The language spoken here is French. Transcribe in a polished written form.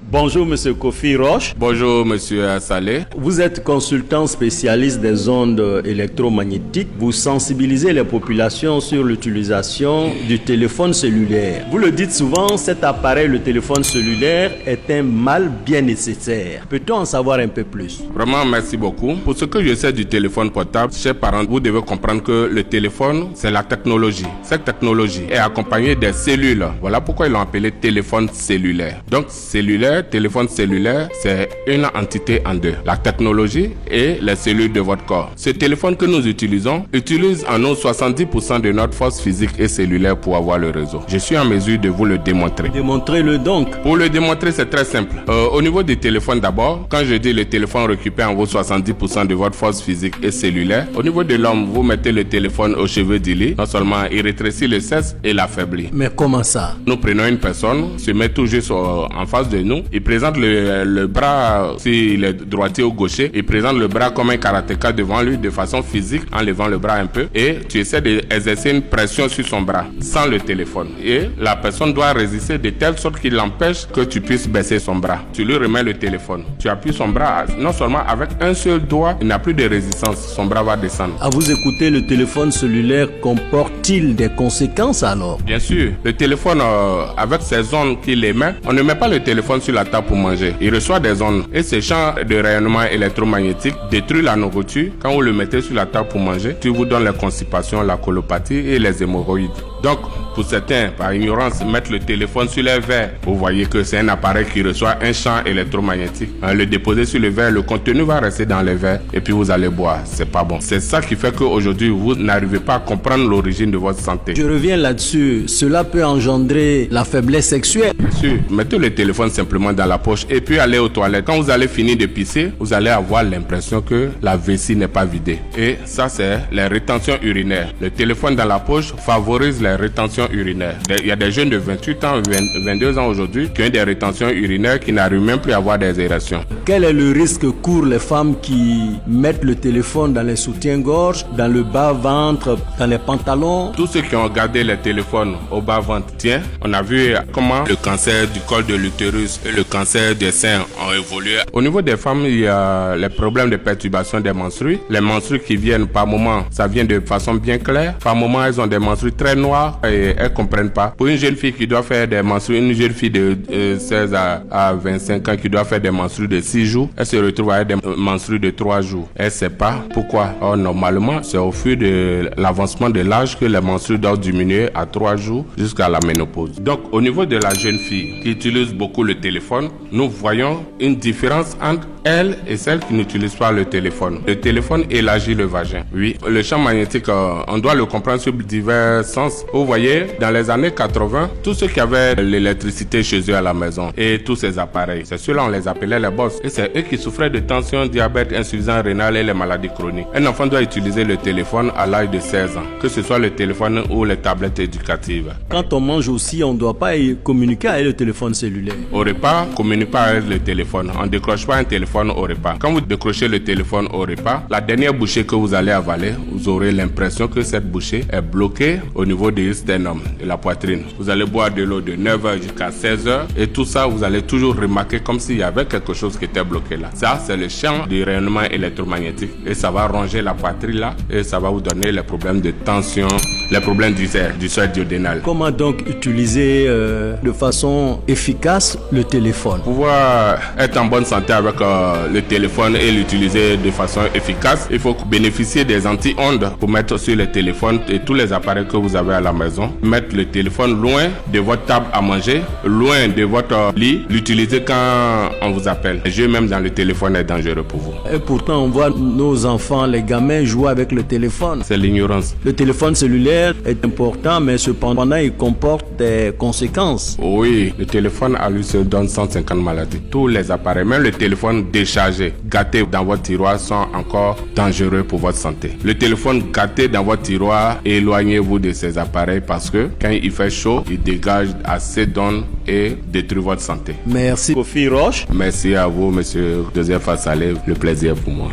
Bonjour Monsieur Kofi Roche. Bonjour Monsieur Saleh. Vous êtes consultant spécialiste des ondes électromagnétiques. Vous sensibilisez les populations sur l'utilisation du téléphone cellulaire. Vous le dites souvent, cet appareil, le téléphone cellulaire, est un mal bien nécessaire. Peut-on en savoir un peu plus? Vraiment, merci beaucoup. Pour ce que je sais du téléphone portable, chers parents, vous devez comprendre que le téléphone, c'est la technologie. Cette technologie est accompagnée des cellules. Voilà pourquoi ils l'ont appelé téléphone cellulaire. Donc, téléphone cellulaire, c'est une entité en deux. La technologie et les cellules de votre corps. Ce téléphone que nous utilisons utilise en nous 70% de notre force physique et cellulaire pour avoir le réseau. Je suis en mesure de vous le démontrer. Démontrez-le donc. Pour le démontrer, c'est très simple. Au niveau du téléphone d'abord, quand je dis le téléphone récupère en vous 70% de votre force physique et cellulaire, au niveau de l'homme, vous mettez le téléphone au cheveu du lit. Non seulement il rétrécit le sexe et l'affaiblit. Mais comment ça? Nous prenons une personne, se met tout juste en face de nous. Il présente le bras, s'il est droitier ou gaucher, il présente le bras comme un karatéka devant lui de façon physique en levant le bras un peu et tu essaies d'exercer une pression sur son bras sans le téléphone. Et la personne doit résister de telle sorte qu'il empêche que tu puisses baisser son bras. Tu lui remets le téléphone. Tu appuies son bras, non seulement avec un seul doigt, il n'a plus de résistance, son bras va descendre. À vous écouter, le téléphone cellulaire comporte-t-il des conséquences alors? Bien sûr, le téléphone avec ces ondes qu'il émet, on ne met pas le téléphone sur la table pour manger. Il reçoit des ondes et ces champs de rayonnement électromagnétique détruisent la nourriture. Quand vous le mettez sur la table pour manger, tu vous donnes la constipation, la colopathie et les hémorroïdes. Donc, pour certains, par ignorance, mettre le téléphone sur les verres. Vous voyez que c'est un appareil qui reçoit un champ électromagnétique. Le déposer sur le verre, le contenu va rester dans les verres et puis vous allez boire. C'est pas bon. C'est ça qui fait qu'aujourd'hui, vous n'arrivez pas à comprendre l'origine de votre santé. Je reviens là-dessus. Cela peut engendrer la faiblesse sexuelle. Bien sûr. Mettez le téléphone simplement dans la poche et puis allez aux toilettes. Quand vous allez finir de pisser, vous allez avoir l'impression que la vessie n'est pas vidée. Et ça, c'est les rétentions urinaires. Le téléphone dans la poche favorise les rétentions urinaires. Il y a des jeunes de 28 ans, 22 ans aujourd'hui qui ont des rétentions urinaires qui n'arrivent même plus à avoir des érections. Quel est le risque que courent les femmes qui mettent le téléphone dans les soutiens-gorge, dans le bas-ventre, dans les pantalons? Tous ceux qui ont gardé les téléphones au bas-ventre, tiens, on a vu comment le cancer du col de l'utérus et le cancer des seins ont évolué. Au niveau des femmes, il y a les problèmes de perturbation des menstrues. Les menstrues qui viennent par moment, ça vient de façon bien claire. Par moment, elles ont des menstrues très noires et elles comprennent pas. Pour une jeune fille qui doit faire des menstrues, une jeune fille de 16 à 25 ans qui doit faire des menstrues de 6 jours, elle se retrouve avec des menstrues de 3 jours. Elle sait pas pourquoi. Or, normalement, c'est au fur de l'avancement de l'âge que les menstrues doivent diminuer à 3 jours jusqu'à la ménopause. Donc, au niveau de la jeune fille qui utilise beaucoup le téléphone, nous voyons une différence entre elle et celle qui n'utilise pas le téléphone. Le téléphone élargit le vagin. Oui, le champ magnétique, on doit le comprendre sur divers sens. Vous voyez, dans les années 80, tous ceux qui avaient l'électricité chez eux à la maison et tous ces appareils, c'est ceux-là on les appelait les boss. Et c'est eux qui souffraient de tension, diabète, insuffisance rénale et les maladies chroniques. Un enfant doit utiliser le téléphone à l'âge de 16 ans, que ce soit le téléphone ou les tablettes éducatives. Quand on mange aussi, on ne doit pas communiquer avec le téléphone cellulaire. Au repas, communiquez pas avec le téléphone. On ne décroche pas un téléphone au repas. Quand vous décrochez le téléphone au repas, la dernière bouchée que vous allez avaler, vous aurez l'impression que cette bouchée est bloquée au niveau du sternum, de la poitrine. Vous allez boire de l'eau de 9h jusqu'à 16h et tout ça, vous allez toujours remarquer comme s'il y avait quelque chose qui était bloqué là. Ça, c'est le champ du rayonnement électromagnétique et ça va ronger la poitrine là et ça va vous donner les problèmes de tension, les problèmes du sol duodénal. Comment donc utiliser de façon efficace le téléphone? Pour pouvoir être en bonne santé avec le téléphone et l'utiliser de façon efficace, il faut bénéficier des anti-ondes pour mettre sur le téléphone et tous les appareils que vous avez à la maison. Mettre le téléphone loin de votre table à manger, loin de votre lit, l'utiliser quand on vous appelle. Le jeu même dans le téléphone est dangereux pour vous. Et pourtant, on voit nos enfants, les gamins jouer avec le téléphone. C'est l'ignorance. Le téléphone cellulaire est important, mais cependant, il comporte des conséquences. Oui, le téléphone à lui seul donne 150 maladies. Tous les appareils, même le téléphone déchargé, gâté dans votre tiroir sont encore dangereux pour votre santé. Le téléphone gâté dans votre tiroir, éloignez-vous de ces appareils parce que quand il fait chaud, il dégage assez d'ondes et détruit votre santé. Merci Kofi Roche. Merci à vous, monsieur Joseph Saleh. Le plaisir pour moi.